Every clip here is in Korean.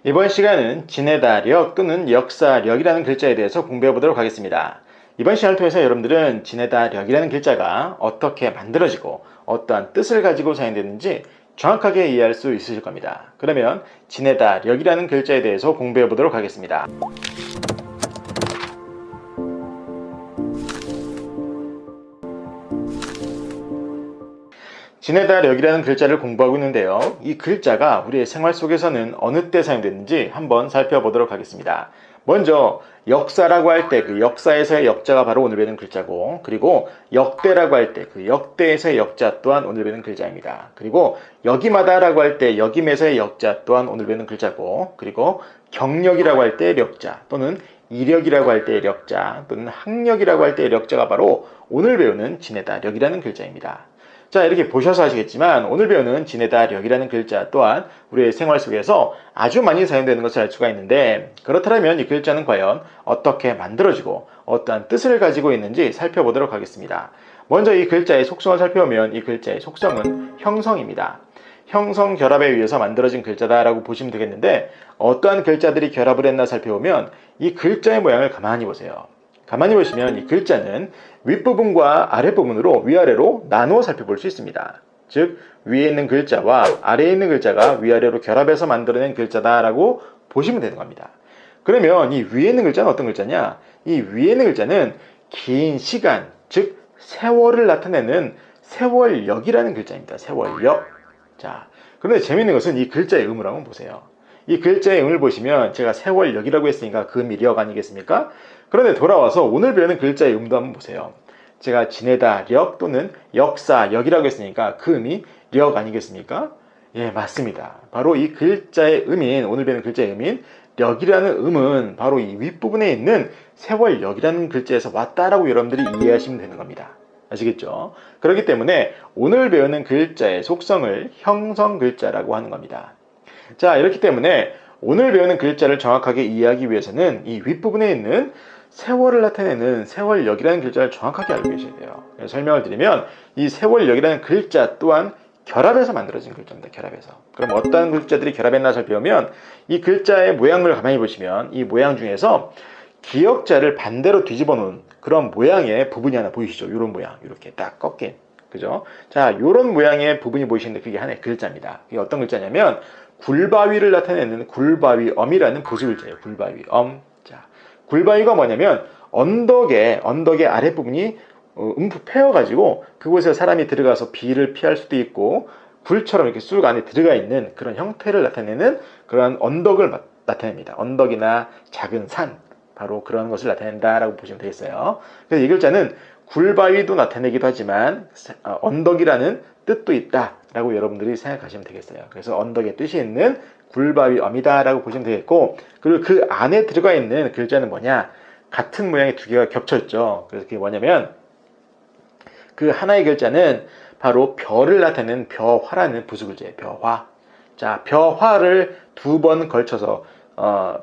이번 시간은 지내다력 또는 역사력이라는 글자에 대해서 공부해 보도록 하겠습니다. 이번 시간을 통해서 여러분들은 지내다력이라는 글자가 어떻게 만들어지고 어떠한 뜻을 가지고 사용되는지 정확하게 이해할 수 있으실 겁니다. 그러면 지내다력이라는 글자에 대해서 공부해 보도록 하겠습니다. 지내다력이라는 글자를 공부하고 있는데요. 이 글자가 우리의 생활 속에서는 어느 때 사용됐는지 한번 살펴보도록 하겠습니다. 먼저 역사라고 할 때 그 역사에서의 역자가 바로 오늘 배우는 글자고, 그리고 역대라고 할 때 그 역대에서의 역자 또한 오늘 배우는 글자입니다. 그리고 역임하다라고 할 때 역임에서의 역자 또한 오늘 배우는 글자고, 그리고 경력이라고 할 때 력자 또는 이력이라고 할 때 력자 또는 학력이라고 할 때 력자가 바로 오늘 배우는 지내다력이라는 글자입니다. 자, 이렇게 보셔서 아시겠지만 오늘 배우는 지내다력이라는 글자 또한 우리의 생활 속에서 아주 많이 사용되는 것을 알 수가 있는데, 그렇다면 이 글자는 과연 어떻게 만들어지고 어떠한 뜻을 가지고 있는지 살펴보도록 하겠습니다. 먼저 이 글자의 속성을 살펴보면 이 글자의 속성은 형성입니다. 형성 결합에 의해서 만들어진 글자다라고 보시면 되겠는데, 어떠한 글자들이 결합을 했나 살펴보면 이 글자의 모양을 가만히 보세요. 가만히 보시면 이 글자는 윗부분과 아랫부분으로 위아래로 나누어 살펴볼 수 있습니다. 즉 위에 있는 글자와 아래에 있는 글자가 위아래로 결합해서 만들어낸 글자다라고 보시면 되는 겁니다. 그러면 이 위에 있는 글자는 어떤 글자냐? 이 위에 있는 글자는 긴 시간, 즉 세월을 나타내는 세월력이라는 글자입니다. 세월력. 자, 그런데 재미있는 것은 이 글자의 음을 한번 보세요. 이 글자의 음을 보시면 제가 세월력이라고 했으니까 그 음이 력 아니겠습니까? 그런데 돌아와서 오늘 배우는 글자의 음도 한번 보세요. 제가 지내다력 또는 역사력이라고 했으니까 그 음이 력 아니겠습니까? 예, 맞습니다. 바로 이 글자의 음인, 오늘 배우는 글자의 음인 력이라는 음은 바로 이 윗부분에 있는 세월력이라는 글자에서 왔다라고 여러분들이 이해하시면 되는 겁니다. 아시겠죠? 그렇기 때문에 오늘 배우는 글자의 속성을 형성 글자라고 하는 겁니다. 자, 이렇기 때문에 오늘 배우는 글자를 정확하게 이해하기 위해서는 이 윗부분에 있는 세월을 나타내는 세월력이라는 글자를 정확하게 알고 계셔야 돼요. 설명을 드리면 이 세월력이라는 글자 또한 결합해서 만들어진 글자입니다. 결합해서. 그럼 어떤 글자들이 결합했나 살펴보면 이 글자의 모양을 가만히 보시면 이 모양 중에서 기역자를 반대로 뒤집어 놓은 그런 모양의 부분이 하나 보이시죠? 이런 모양, 이렇게 딱 꺾인, 그죠? 자, 이런 모양의 부분이 보이시는데 그게 하나의 글자입니다. 이게 어떤 글자냐면 굴바위를 나타내는 굴바위엄이라는 부수 글자예요. 굴바위엄. 자, 굴바위가 뭐냐면 언덕의 아랫부분이 움푹 패여가지고 그곳에 사람이 들어가서 비를 피할 수도 있고 굴처럼 이렇게 쑥 안에 들어가 있는 그런 형태를 나타내는 그런 언덕을 나타냅니다. 언덕이나 작은 산, 바로 그런 것을 나타낸다라고 보시면 되겠어요. 그래서 이 글자는 굴바위도 나타내기도 하지만 언덕이라는 뜻도 있다라고 여러분들이 생각하시면 되겠어요. 그래서 언덕의 뜻이 있는 굴바위엄이다라고 보시면 되겠고, 그리고 그 안에 들어가 있는 글자는 뭐냐? 같은 모양의 두 개가 겹쳐 있죠. 그래서 그게 뭐냐면 그 하나의 글자는 바로 벼를 나타내는 벼화라는 부수 글자예요. 벼화. 자, 벼화를 두 번 걸쳐서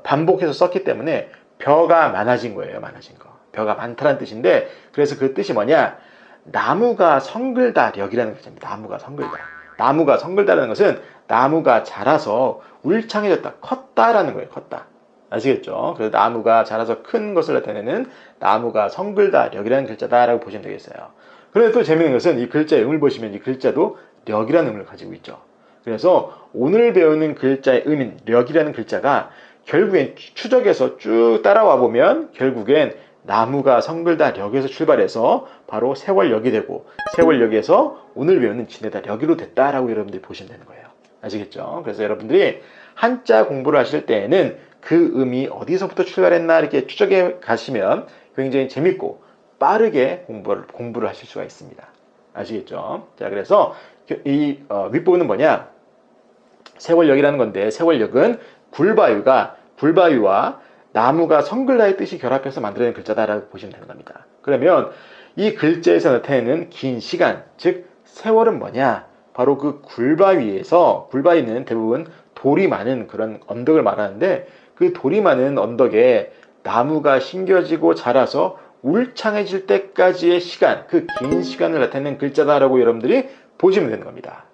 반복해서 썼기 때문에 벼가 많아진 거예요. 많아진 거. 벼가 많다는 뜻인데, 그래서 그 뜻이 뭐냐? 나무가 성글다력이라는 글자입니다. 나무가 성글다. 나무가 성글다라는 것은 나무가 자라서 울창해졌다, 컸다라는 거예요. 컸다. 아시겠죠? 그래서 나무가 자라서 큰 것을 나타내는 나무가 성글다력이라는 글자다라고 보시면 되겠어요. 그런데 또 재미있는 것은 이 글자의 음을 보시면 이 글자도 력이라는 음을 가지고 있죠. 그래서 오늘 배우는 글자의 음인 력이라는 글자가 결국엔 추적해서 쭉 따라와 보면 결국엔 나무가 성글다력에서 출발해서 바로 세월력이 되고 세월력에서 오늘 배우는 지내다력이로 됐다라고 여러분들이 보시면 되는 거예요. 아시겠죠? 그래서 여러분들이 한자 공부를 하실 때에는 그 음이 어디서부터 출발했나 이렇게 추적해 가시면 굉장히 재밌고 빠르게 공부를 하실 수가 있습니다. 아시겠죠? 자, 그래서 이 윗부분은 뭐냐? 세월력이라는 건데, 세월력은 굴바위와 나무가 성글다의 뜻이 결합해서 만들어낸 글자다라고 보시면 되는 겁니다. 그러면 이 글자에서 나타내는 긴 시간, 즉 세월은 뭐냐? 바로 그 굴바위는 대부분 돌이 많은 그런 언덕을 말하는데, 그 돌이 많은 언덕에 나무가 심겨지고 자라서 울창해질 때까지의 시간, 그 긴 시간을 나타내는 글자다라고 여러분들이 보시면 되는 겁니다.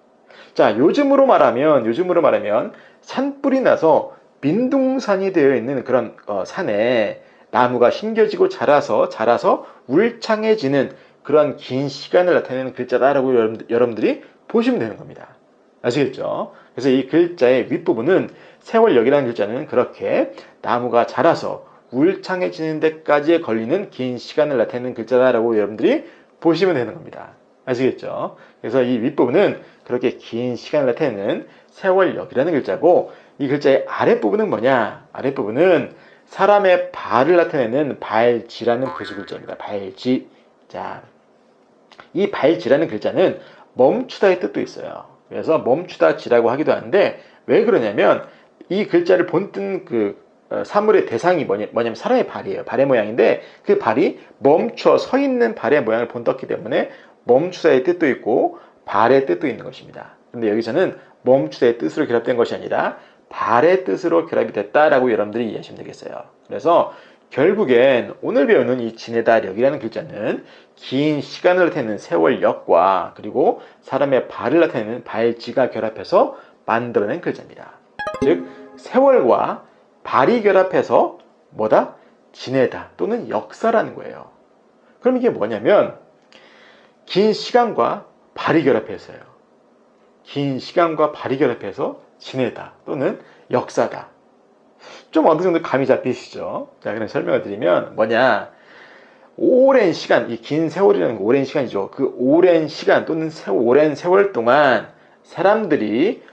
자, 요즘으로 말하면 산불이 나서 민둥산이 되어 있는 그런 산에 나무가 심겨지고 자라서 울창해지는 그런 긴 시간을 나타내는 글자다라고 여러분들이 보시면 되는 겁니다. 아시겠죠? 그래서 이 글자의 윗부분은 세월역이라는 글자는 그렇게 나무가 자라서 울창해지는 데까지 걸리는 긴 시간을 나타내는 글자다라고 여러분들이 보시면 되는 겁니다. 아시겠죠? 그래서 이 윗부분은 그렇게 긴 시간을 나타내는 세월역이라는 글자고, 이 글자의 아랫부분은 뭐냐? 아랫부분은 사람의 발을 나타내는 발지라는 부수 글자입니다. 발지. 자, 이 발지라는 글자는 멈추다의 뜻도 있어요. 그래서 멈추다 지라고 하기도 하는데, 왜 그러냐면 이 글자를 본뜬 사물의 대상이 뭐냐면 사람의 발이에요. 발의 모양인데 그 발이 멈춰 서 있는 발의 모양을 본떴기 때문에 멈추다의 뜻도 있고 발의 뜻도 있는 것입니다. 근데 여기서는 멈추다의 뜻으로 결합된 것이 아니라 발의 뜻으로 결합이 됐다라고 여러분들이 이해하시면 되겠어요. 그래서 결국엔 오늘 배우는 이 지내다 력이라는 글자는 긴 시간을 나타내는 세월역과 그리고 사람의 발을 나타내는 발지가 결합해서 만들어낸 글자입니다. 즉 세월과 발이 결합해서 뭐다? 지내다 또는 역사라는 거예요. 그럼 이게 뭐냐면 긴 시간과 발이 결합해서요. 긴 시간과 발이 결합해서 지내다 또는 역사다. 좀 어느 정도 감이 잡히시죠? 자, 그럼 설명을 드리면 뭐냐? 오랜 시간, 이 긴 세월이라는 거 오랜 시간이죠. 그 오랜 시간 또는 오랜 세월 동안 사람들이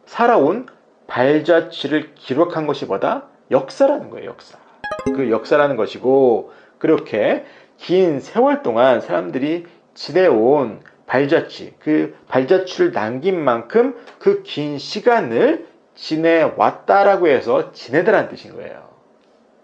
살아온 발자취를 기록한 것이 뭐다? 역사라는 거예요, 역사. 그 역사라는 것이고, 그렇게 긴 세월 동안 사람들이 지내온 발자취, 그 발자취를 남긴 만큼 그 긴 시간을 지내왔다라고 해서 지내다라는 뜻인 거예요.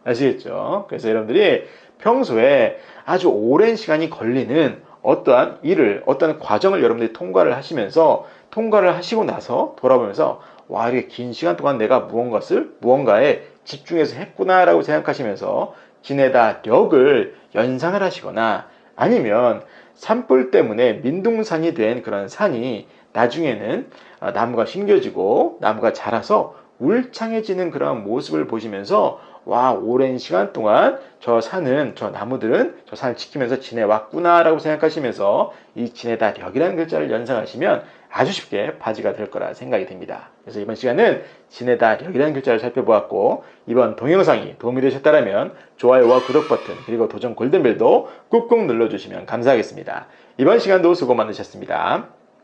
아시겠죠? 그래서 여러분들이 평소에 아주 오랜 시간이 걸리는 어떠한 일을, 어떠한 과정을 여러분들이 통과를 하시고 나서 돌아보면서 와, 이렇게 긴 시간 동안 내가 무언가에 집중해서 했구나라고 생각하시면서 지내다 력을 연상을 하시거나, 아니면 산불 때문에 민둥산이 된 그런 산이 나중에는 나무가 심겨지고 나무가 자라서 울창해지는 그런 모습을 보시면서 와, 오랜 시간 동안 저 나무들은 저 산을 지키면서 지내왔구나라고 생각하시면서 이 지내다 력이라는 글자를 연상하시면 아주 쉽게 바지가 될 거라 생각이 듭니다. 그래서 이번 시간은 지내다 력이라는 글자를 살펴보았고, 이번 동영상이 도움이 되셨다면 좋아요와 구독 버튼 그리고 도전 골든벨도 꾹꾹 눌러주시면 감사하겠습니다. 이번 시간도 수고 많으셨습니다.